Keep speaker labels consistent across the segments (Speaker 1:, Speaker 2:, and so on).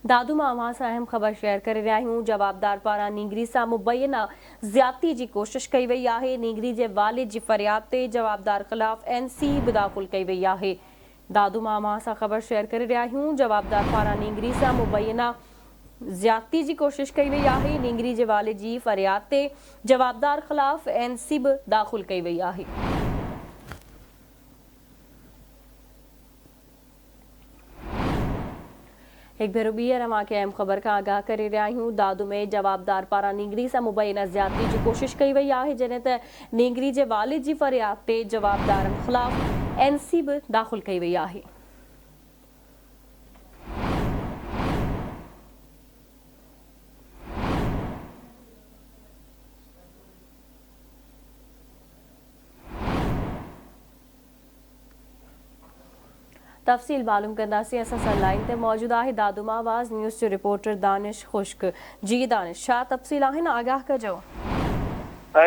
Speaker 1: दादू मां सां अहम ख़बर शेयर करे रहिया आहियूं। जवाबदार पारां नींगरी सां मुबैना ज़्यादती जी कोशिश कई वई आहे। नींगरी जे वालिद जी फ़रियाद ते जवाबदार ख़िलाफ़ NC बि दाख़िल कई वई आहे। दादू मां सां ख़बर शेयर करे रहिया आहियूं। जवाबदार पारां नींगरी सां मुबैना ज़्यादती जी कोशिश कई वई आहे। नींगरी जे वालिद जी फ़रियाद ते जवाबदार ख़िलाफ़ NC बि दाख़िल कई वई आहे। एक भेरो ॿीहर अवांखे अहम ख़बर खां आगाह करे रहिया आहियूं। दादू में जवाबदार पारां नींगरी सां मुबैना ज़्यादती जी कोशिश कई वई आहे, जॾहिं त नींगरी जे वालिद जी फ़रियाद ते जवाबदारनि ख़िलाफ़ NC बि दाख़िल कई वई आहे। तफ़सील मालूम कंदासीं। असां सां लाइन ते मौजूद आहे दादू आवाज़ न्यूज़ जो रिपोर्टर दानिश खुश्क। जी दानिश, छा तफ़सील आहिनि, आगाह कजो।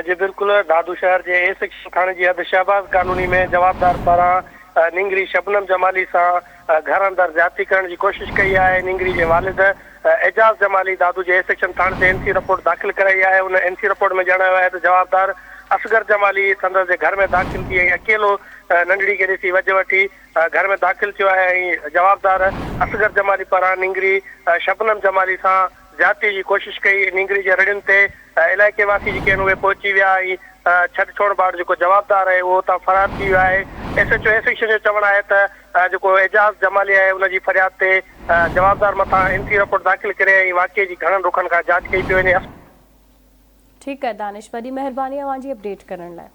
Speaker 2: जी बिल्कुल, दादू शहर के A सेक्शन थाने की हद शहबाज कॉलोनी में जवाबदार पारां नींगरी शबनम जमाली सां घर अंदर ज्यादती करण की कोशिश कई है। नींगरी के वालिद एजाज जमाली दादू के A सेक्शन थाने से NC रिपोर्ट दाखिल कराई है। उन NC रिपोर्ट में जणायो है तो जवाबदार असगर जमाली संदस जे घर में दाखिल थी अकेलो नंढड़ी के ॾिसी वज वठी घर में दाखिल थियो है। जवाबदार असगर जमाली पारां नींगरी शबनम जमाली सां ज्यादती की कोशिश कई। नींगरी के रड़ियुनि ते इलाइक़े वासी जेके आहिनि उहे पहुची विया ऐं छॾ छोड़ ॿार जेको जवाबदार आहे उहो उतां फरार थी वियो आहे। SHO A सेक्शन जो चवणु आहे त जेको एजाज़ जमाली आहे उनजी फरियाद ते जवाबदार मथां NC रिपोर्ट दाख़िल करे ऐं वाक़िए जी घणनि रुखनि खां जांच कई पई वञे।
Speaker 1: ठीकु आहे दानिश, वॾी महिरबानी अवांजी अपडेट करण लाइ।